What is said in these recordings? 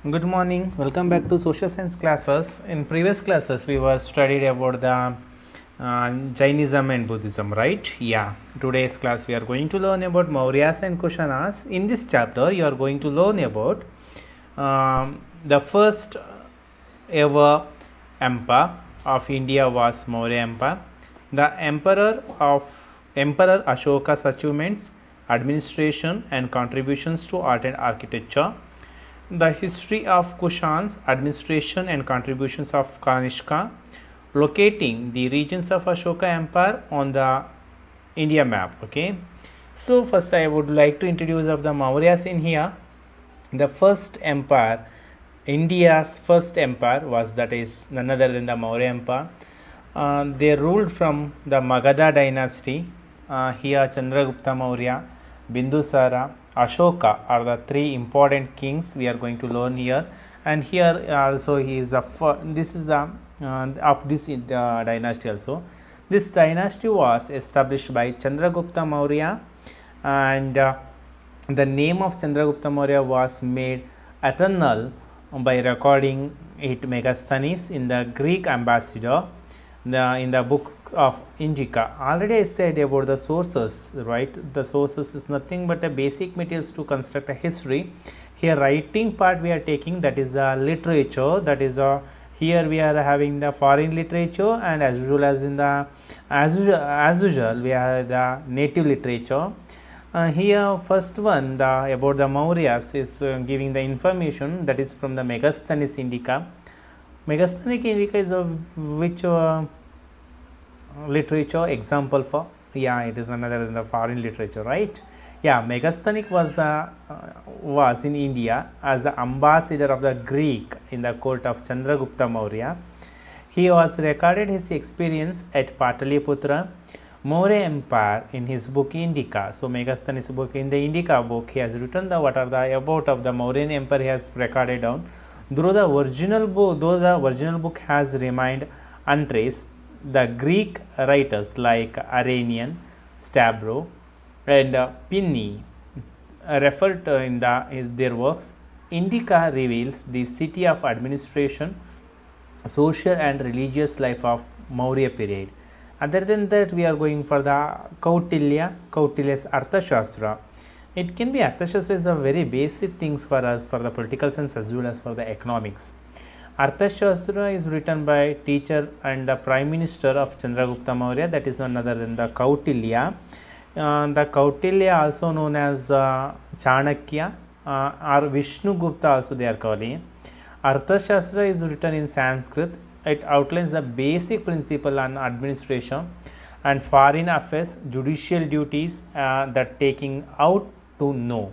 Good morning. Welcome back to social science classes. In previous classes, we were studied about the Jainism and Buddhism, right? Yeah. Today's class, we are going to learn about Mouryas and Kushanas. In this chapter, you are going to learn about the first ever empire of India was Maurya Empire. The Emperor Ashoka's achievements, administration, and contributions to art and architecture. The history of Kushan's administration and contributions of Kanishka, locating the regions of Ashoka Empire on the India map. Okay, so first I would like to introduce of the Mauryas in here. The first empire, India's first empire was that is none other than the Maurya Empire. They ruled from the Magadha dynasty. Here Chandragupta Maurya, Bindusara, Ashoka are the three important kings we are going to learn here, and here also he is this is the of this dynasty also. This dynasty was established by Chandragupta Maurya, and the name of Chandragupta Maurya was made eternal by recording it Megasthenes in the Greek ambassador in the book of Indica. Already I said about the sources, right? The sources is nothing but a basic materials to construct a history. Here writing part we are taking, that is the literature, that is here we are having the foreign literature, and as usual we have the native literature. Here first one about the Mauryas is giving the information that is from the Megasthenes Indica. Megasthenic Indica is which literature example for? Yeah, it is another than the foreign literature, right? Yeah, Megasthenic was in India as the ambassador of the Greek in the court of Chandragupta Maurya. He was recorded his experience at Pataliputra, Maurya Empire in his book Indica. So Megasthenes book, in the Indica book, he has written the what are the about of the Mauryan Empire. He has recorded down. Though the original book has remained untraced, the Greek writers like Arrhenian, Stabro, and Pliny referred to in their works. Indica reveals the city of administration, social and religious life of Maurya period. Other than that, we are going for the Kautilya's Arthashastra. It can be Arthashastra is a very basic things for us for the political science as well as for the economics. Arthashastra is written by teacher and the Prime Minister of Chandragupta Maurya, that is none other than the Kautilya. The Kautilya, also known as Chanakya or Vishnu Gupta, also they are calling. Arthashastra is written in Sanskrit. It outlines the basic principle on administration and foreign affairs, judicial duties that taking out to know.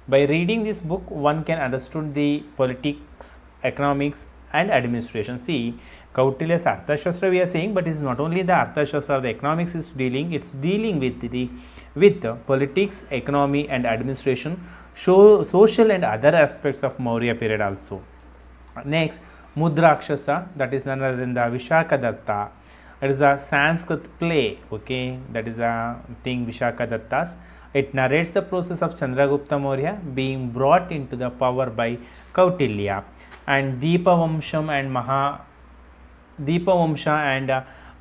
By reading this book, one can understand the politics, economics, and administration. See, Kautilya's Arthashastra we are saying, but it is not only the Arthashastra, the economics is dealing, it's dealing with the politics, economy, and administration, social and other aspects of Maurya period also. Next, Mudrakshasa, that is none other than the Vishakadatta. It is a Sanskrit play, okay, that is a thing Vishakadatta's. It narrates the process of Chandragupta Maurya being brought into the power by Kautilya, and Deepavamsha and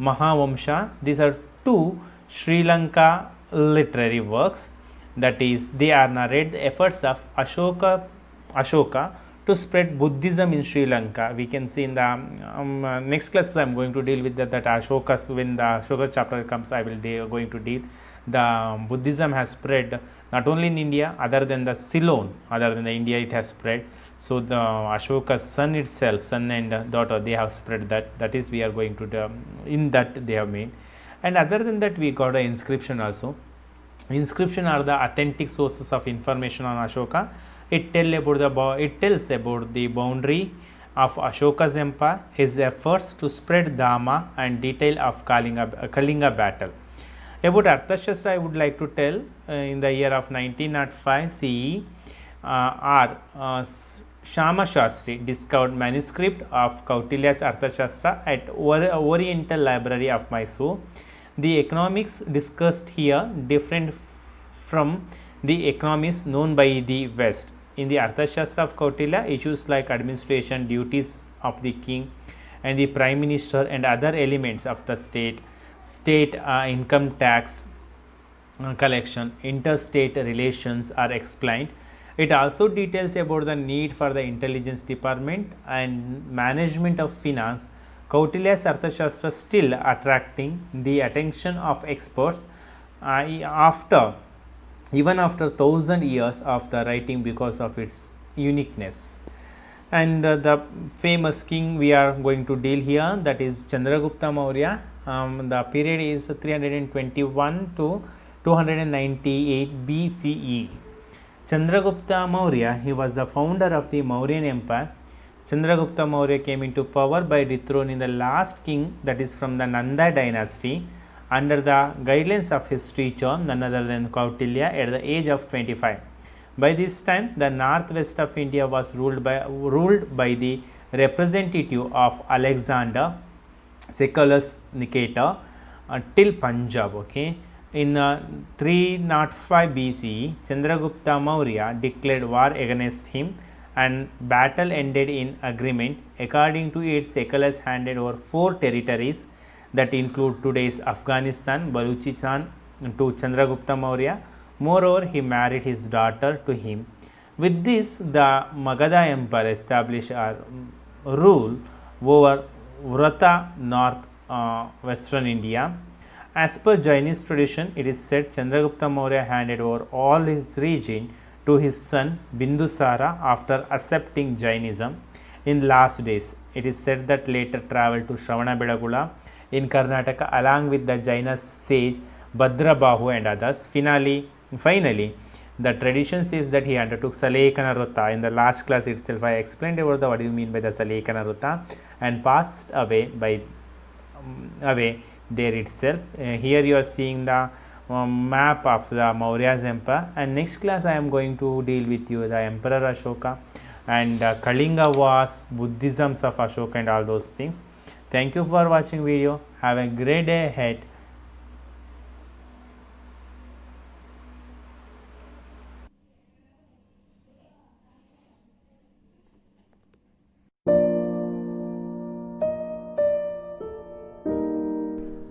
Mahavamsha. These are two Sri Lanka literary works, that is they are narrate the efforts of Ashoka to spread Buddhism in Sri Lanka. We can see in the next class I am going to deal with that Ashoka. When the Ashoka chapter comes, I will going to deal. The Buddhism has spread not only in India, other than the Ceylon, other than the India, it has spread. So the Ashoka's son and daughter, they have spread that. That is we are going to in that they have made. And other than that, we got an inscription also. Inscription are the authentic sources of information on Ashoka. It tells about the boundary of Ashoka's empire, his efforts to spread Dhamma, and detail of Kalinga battle. About Arthashastra, I would like to tell in the year of 1905 CE, Shama Shastri discovered manuscript of Kautilya's Arthashastra at Oriental Library of Mysore. The economics discussed here different from the economics known by the West. In the Arthashastra of Kautilya, issues like administration, duties of the king and the prime minister and other elements of the state, income tax collection, interstate relations are explained. It also details about the need for the intelligence department and management of finance. Kautilya's Arthashastra still attracting the attention of experts even after 1000 years of the writing because of its uniqueness. And the famous king we are going to deal here, that is Chandragupta Maurya. The period is 321 to 298 BCE. Chandragupta Maurya, he was the founder of the Mauryan Empire. Chandragupta Maurya came into power by dethroning the last king, that is from the Nanda dynasty, under the guidelines of his teacher, none other than Kautilya, at the age of 25. By this time, the northwest of India was ruled by the representative of Alexander, Secundus Nicator, till Punjab. Okay. In 305 BCE, Chandragupta Maurya declared war against him, and battle ended in agreement. According to it, Secundus handed over 4 territories that include today's Afghanistan, Baluchistan to Chandragupta Maurya. Moreover, he married his daughter to him. With this, the Magadha Empire established a rule over Vrata western India. As per Jainist tradition, it is said Chandragupta Maurya handed over all his region to his son Bindusara after accepting Jainism in last days. It is said that later travelled to Shravanabelagula in Karnataka along with the Jaina sage Bhadrabahu and others. Finally, the tradition says that he undertook Salekana Vrata. In the last class itself, I explained about what do you mean by the Salekana Vrata, and passed away there itself. Here you are seeing the map of the Mauryas Empire, and next class I am going to deal with you the Emperor Ashoka and Kalinga Wars, Buddhisms of Ashoka and all those things. Thank you for watching video. Have a great day ahead.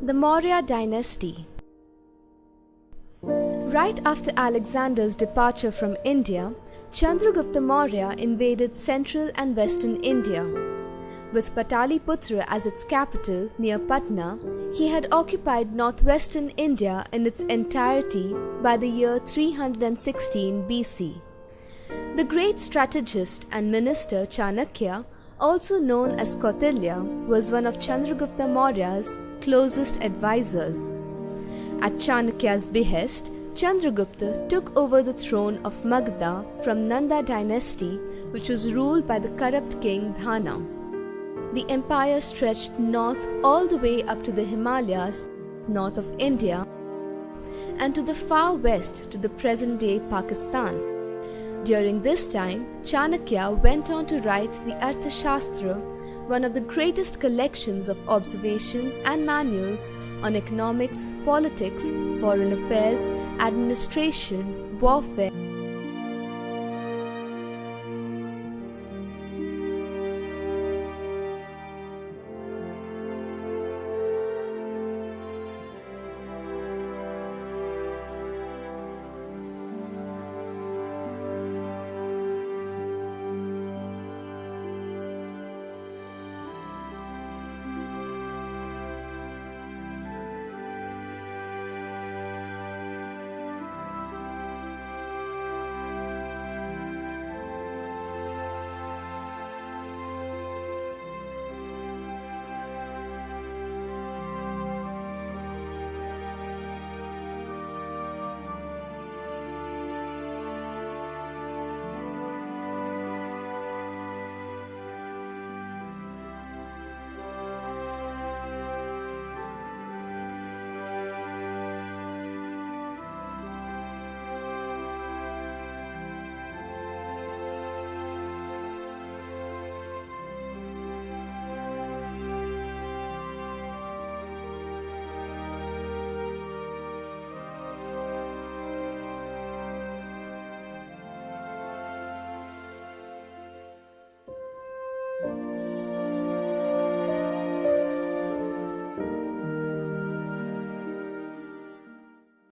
The Maurya dynasty. Right after Alexander's departure from India, Chandragupta Maurya invaded central and western India. With Pataliputra as its capital near Patna, he had occupied northwestern India in its entirety by the year 316 BC. The great strategist and minister Chanakya, also known as Kautilya, was one of Chandragupta Maurya's closest advisors. At Chanakya's behest, Chandragupta took over the throne of Magadha from Nanda dynasty, which was ruled by the corrupt king Dhana. The empire stretched north all the way up to the Himalayas, north of India, and to the far west to the present-day Pakistan. During this time, Chanakya went on to write the Arthashastra, one of the greatest collections of observations and manuals on economics, politics, foreign affairs, administration, warfare,